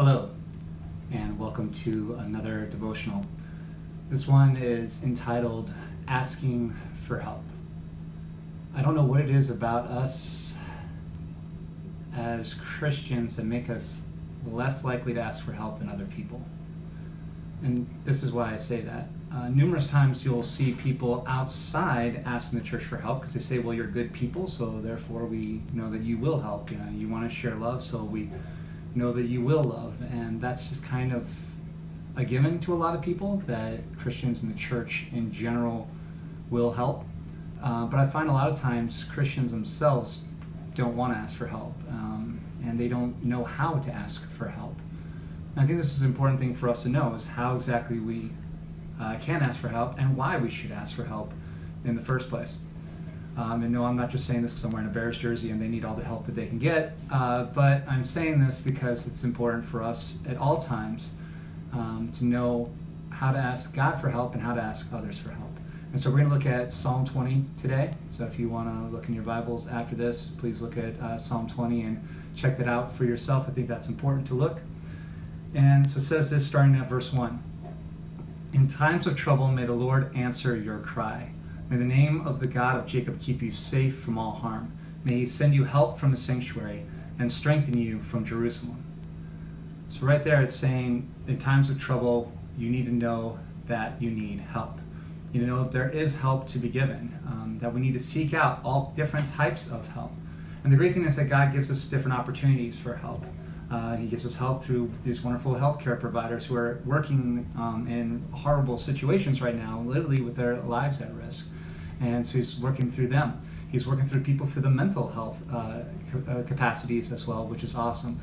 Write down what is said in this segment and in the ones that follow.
Hello, and welcome to another devotional. This one is entitled Asking for Help. I don't know what it is about us as Christians that make us less likely to ask for help than other people. And this is why I say that. Numerous times you'll see people outside asking the church for help because they say, well, you're good people, so therefore we know that you will help. You want to share love, so we know that you will love. And that's just kind of a given to a lot of people, that Christians in the church in general will help. But I find a lot of times Christians themselves don't want to ask for help, and they don't know how to ask for help. And I think this is an important thing for us to know, is how exactly we can ask for help and why we should ask for help in the first place. And no, I'm not just saying this because I'm wearing a Bears jersey and they need all the help that they can get, but I'm saying this because it's important for us at all times to know how to ask God for help and how to ask others for help. And so we're going to look at Psalm 20 today. So if you want to look in your Bibles after this, please look at Psalm 20 and check that out for yourself. I think that's important to look. And so it says this, starting at verse 1. In times of trouble, may the Lord answer your cry. May the name of the God of Jacob keep you safe from all harm. May he send you help from the sanctuary and strengthen you from Jerusalem. So right there it's saying, in times of trouble, you need to know that you need help. You know that there is help to be given, that we need to seek out all different types of help. And the great thing is that God gives us different opportunities for help. He gives us help through these wonderful healthcare providers who are working in horrible situations right now, literally with their lives at risk. And so he's working through them. He's working through people through the mental health capacities as well, which is awesome.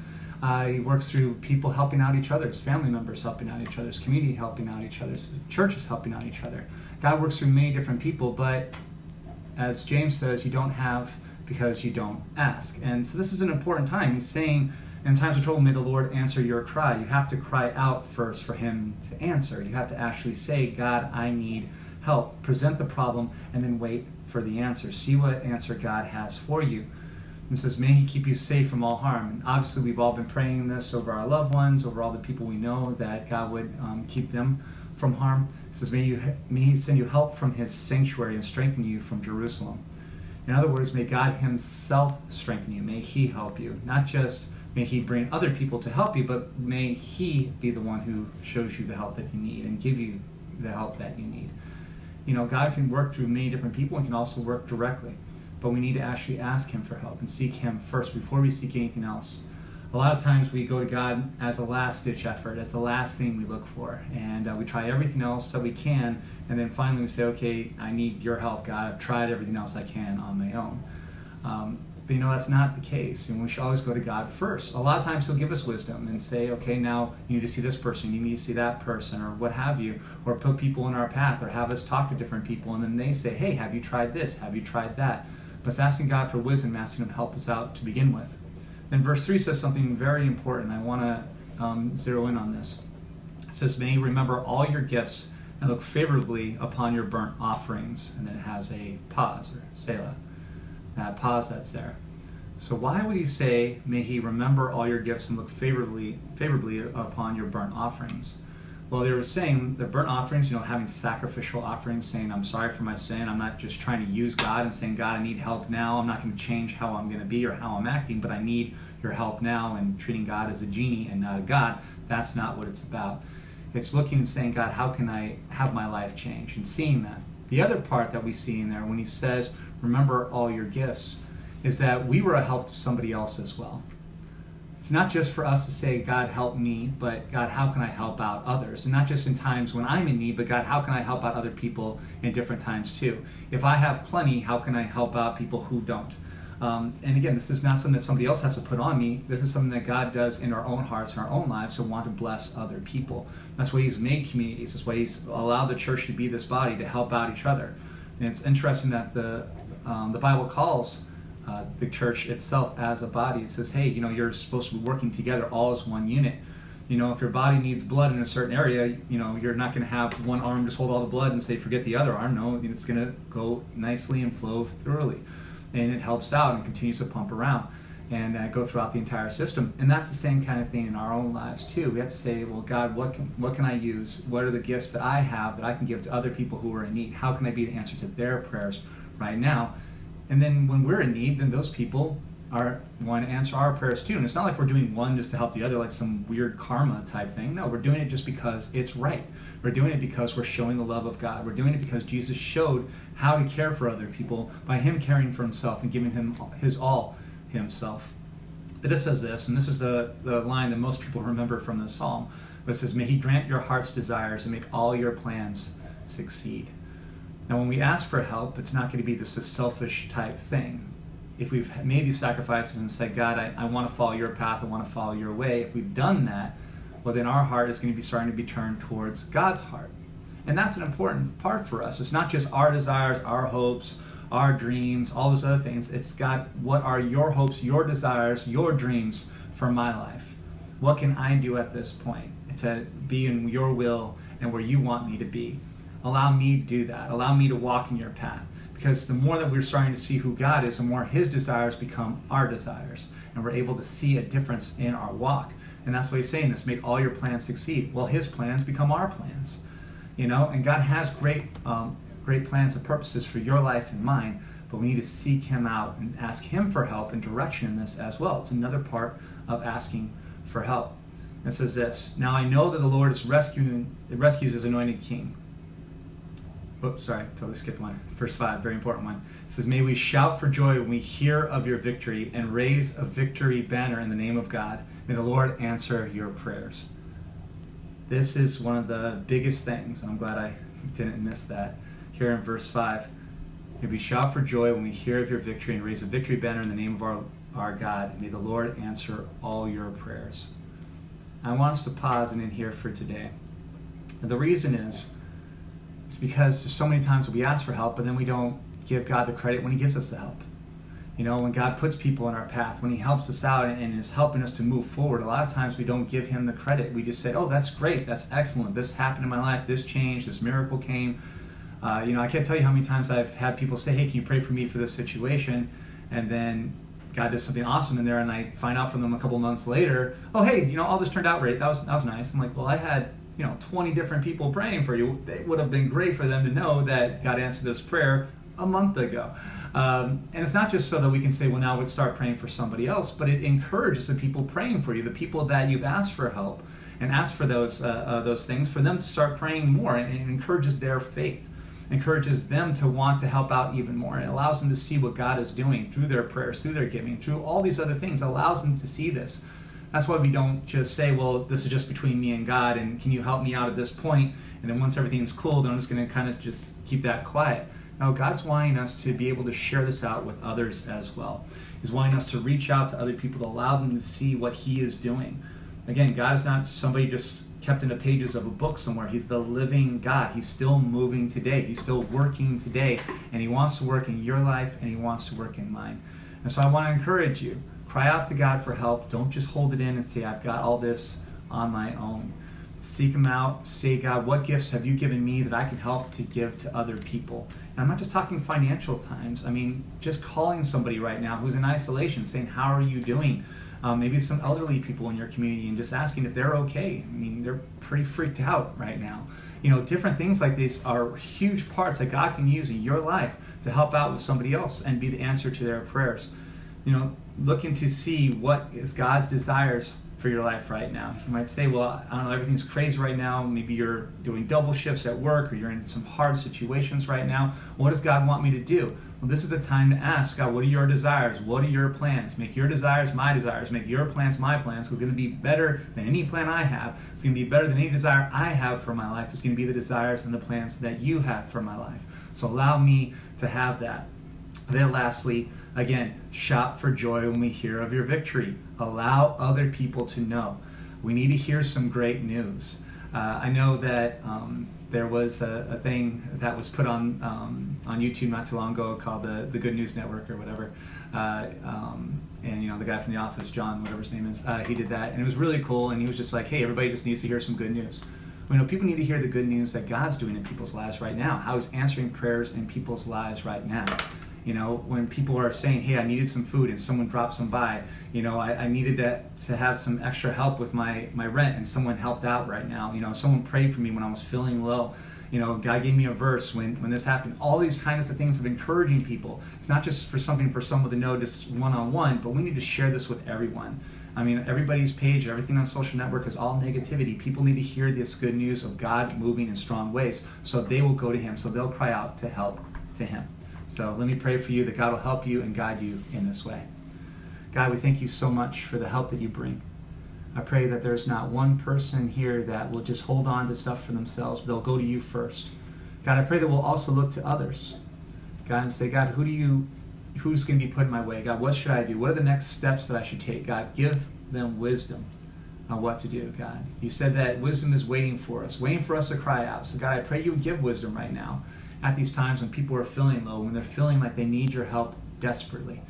He works through people helping out each other, family members helping out each other, community helping out each other, churches helping out each other. God works through many different people, but as James says, you don't have because you don't ask. And so this is an important time. He's saying, in times of trouble, may the Lord answer your cry. You have to cry out first for him to answer. You have to actually say, God, I need help. Present the problem and then wait for the answer. See what answer God has for you. And it says, may he keep you safe from all harm. And obviously we've all been praying this over our loved ones, over all the people we know, that God would keep them from harm. It says, may he send you help from his sanctuary and strengthen you from Jerusalem. In other words, may God himself strengthen you. May he help you. Not just may he bring other people to help you, but may he be the one who shows you the help that you need and give you the help that you need. You know, God can work through many different people and can also work directly. But we need to actually ask him for help and seek him first before we seek anything else. A lot of times we go to God as a last-ditch effort, as the last thing we look for. And we try everything else that we can, and then finally we say, okay, I need your help, God. I've tried everything else I can on my own. But you know, that's not the case. And we should always go to God first. A lot of times he'll give us wisdom and say, okay, now you need to see this person, you need to see that person, or what have you, or put people in our path, or have us talk to different people, and then they say, hey, have you tried this? Have you tried that? But it's asking God for wisdom, asking him to help us out to begin with. Then verse 3 says something very important. I want to zero in on this. It says, may you remember all your gifts and look favorably upon your burnt offerings. And then it has a pause, or Selah. That pause that's there. So why would he say, may he remember all your gifts and look favorably upon your burnt offerings? Well, they were saying the burnt offerings, having sacrificial offerings, saying, I'm sorry for my sin. I'm not just trying to use God and saying, God, I need help now. I'm not going to change how I'm going to be or how I'm acting, but I need your help now, and treating God as a genie and not a God. That's not what it's about. It's looking and saying, God, how can I have my life change? And seeing that. The other part that we see in there when he says, remember all your gifts, is that we were a help to somebody else as well. It's not just for us to say, God, help me, but God, how can I help out others? And not just in times when I'm in need, but God, how can I help out other people in different times too? If I have plenty, how can I help out people who don't? And again, this is not something that somebody else has to put on me. This is something that God does in our own hearts, in our own lives, to want to bless other people. That's why he's made communities. That's why he's allowed the church to be this body, to help out each other. And it's interesting that the Bible calls the church itself as a body. It says, hey, you're supposed to be working together all as one unit. If your body needs blood in a certain area, you're not going to have one arm just hold all the blood and say, forget the other arm. No, it's going to go nicely and flow thoroughly. And it helps out and continues to pump around. and go throughout the entire system. And that's the same kind of thing in our own lives too. We have to say, well, God, what can I use? What are the gifts that I have that I can give to other people who are in need? How can I be the answer to their prayers right now? And then when we're in need, then those people want to answer our prayers too. And it's not like we're doing one just to help the other, like some weird karma type thing. No, we're doing it just because it's right. We're doing it because we're showing the love of God. We're doing it because Jesus showed how to care for other people by him caring for himself and giving him his all himself. It says this, and this is the line that most people remember from this psalm, but it says, may he grant your heart's desires and make all your plans succeed. Now when we ask for help, it's not going to be this selfish type thing. If we've made these sacrifices and said, God, I want to follow your path, I want to follow your way, if we've done that, well then our heart is going to be starting to be turned towards God's heart. And that's an important part for us. It's not just our desires, our hopes, our dreams, all those other things. It's God, what are your hopes, your desires, your dreams for my life? What can I do at this point to be in your will and where you want me to be? Allow me to do that. Allow me to walk in your path. Because the more that we're starting to see who God is, the more his desires become our desires. And we're able to see a difference in our walk. And that's why he's saying this, make all your plans succeed. Well, his plans become our plans. And God has great plans and purposes for your life and mine, but we need to seek him out and ask him for help and direction in this as well. It's another part of asking for help. It says this, now I know that the Lord rescues his anointed king. Oops, sorry, totally skipped one. Verse 5, very important one. It says, may we shout for joy when we hear of your victory and raise a victory banner in the name of God. May the Lord answer your prayers. This is one of the biggest things. I'm glad I didn't miss that. Here in verse 5, may we shout for joy when we hear of your victory and raise a victory banner in the name of our God. May the Lord answer all your prayers. I want us to pause and in here for today. And the reason is, it's because there's so many times that we ask for help, but then we don't give God the credit when he gives us the help. When God puts people in our path, when he helps us out and is helping us to move forward, a lot of times we don't give him the credit. We just say, oh, that's great, that's excellent, this happened in my life, this changed, this miracle came. I can't tell you how many times I've had people say, hey, can you pray for me for this situation? And then God does something awesome in there, and I find out from them a couple months later, oh, hey, all this turned out great. That was nice. I'm like, well, I had 20 different people praying for you. It would have been great for them to know that God answered this prayer a month ago. And it's not just so that we can say, well, now we'd start praying for somebody else, but it encourages the people praying for you, the people that you've asked for help and asked for those things, for them to start praying more, and it encourages their faith. Encourages them to want to help out even more. It allows them to see what God is doing through their prayers, through their giving, through all these other things. It allows them to see this. That's why we don't just say, well, this is just between me and God, and can you help me out at this point? And then once everything's cool, then I'm just going to kind of just keep that quiet. No, God's wanting us to be able to share this out with others as well. He's wanting us to reach out to other people to allow them to see what he is doing. Again, God is not somebody just kept in the pages of a book somewhere. He's the living God. He's still moving today. He's still working today. And he wants to work in your life, and he wants to work in mine. And so I want to encourage you. Cry out to God for help. Don't just hold it in and say, I've got all this on my own. Seek him out. Say, God, what gifts have you given me that I can help to give to other people? And I'm not just talking financial times. I mean, just calling somebody right now who's in isolation, saying, how are you doing? Maybe some elderly people in your community, and just asking if they're okay. I mean, they're pretty freaked out right now. Different things like this are huge parts that God can use in your life to help out with somebody else and be the answer to their prayers. Looking to see what is God's desires for your life right now. You might say, well, I don't know, everything's crazy right now. Maybe you're doing double shifts at work, or you're in some hard situations right now. What does God want me to do? Well, this is the time to ask God, what are your desires? What are your plans? Make your desires my desires. Make your plans my plans, because it's going to be better than any plan I have. It's going to be better than any desire I have for my life. It's going to be the desires and the plans that you have for my life. So allow me to have that. Then lastly, again, shout for joy when we hear of your victory. Allow other people to know. We need to hear some great news. I know that there was a thing that was put on YouTube not too long ago called the Good News Network or whatever. And the guy from The Office, John, whatever his name is, he did that. And it was really cool. And he was just like, hey, everybody just needs to hear some good news. People need to hear the good news that God's doing in people's lives right now, how he's answering prayers in people's lives right now. When people are saying, hey, I needed some food and someone dropped some by, I needed to have some extra help with my rent and someone helped out right now. Someone prayed for me when I was feeling low. God gave me a verse when this happened. All these kinds of things of encouraging people. It's not just for someone to know just one-on-one, but we need to share this with everyone. Everybody's page, everything on social network is all negativity. People need to hear this good news of God moving in strong ways, so they will go to him, so they'll cry out to help to him. So let me pray for you that God will help you and guide you in this way. God, we thank you so much for the help that you bring. I pray that there's not one person here that will just hold on to stuff for themselves, but they'll go to you first. God, I pray that we'll also look to others, God, and say, God, who's going to be put in my way? God, what should I do? What are the next steps that I should take? God, give them wisdom on what to do, God. You said that wisdom is waiting for us to cry out. So God, I pray you would give wisdom right now at these times when people are feeling low, when they're feeling like they need your help desperately.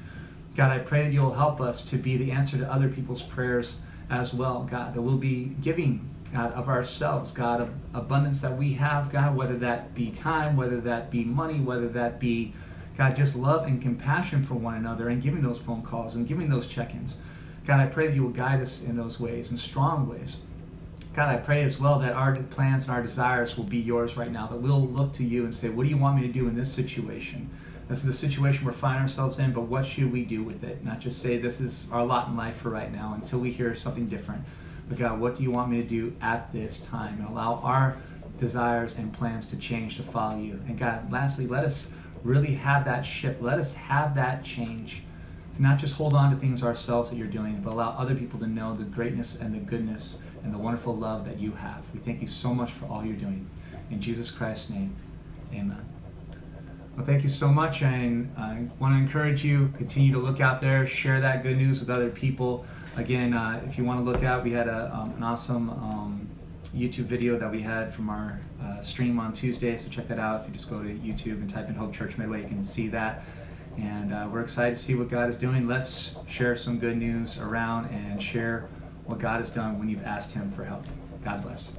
God, I pray that you'll help us to be the answer to other people's prayers as well, God, that we'll be giving, God, of ourselves, God, of abundance that we have, God, whether that be time, whether that be money, whether that be, God, just love and compassion for one another and giving those phone calls and giving those check-ins. God, I pray that you will guide us in those ways, in strong ways. God, I pray as well that our plans and our desires will be yours right now, that we'll look to you and say, what do you want me to do in this situation? This is the situation we're finding ourselves in, but what should we do with it? Not just say this is our lot in life for right now until we hear something different. But God, what do you want me to do at this time? And allow our desires and plans to change to follow you. And God, lastly, let us really have that shift. Let us have that change. To not just hold on to things ourselves that you're doing, but allow other people to know the greatness and the goodness and the wonderful love that you have. We thank you so much for all you're doing. In Jesus Christ's name, amen. Well, thank you so much, and I want to encourage you, continue to look out there, share that good news with other people. Again, if you want to look out, we had an awesome YouTube video that we had from our stream on Tuesday, so check that out. If you just go to YouTube and type in Hope Church Midway, you can see that. And we're excited to see what God is doing. Let's share some good news around and share what God has done when you've asked him for help. God bless.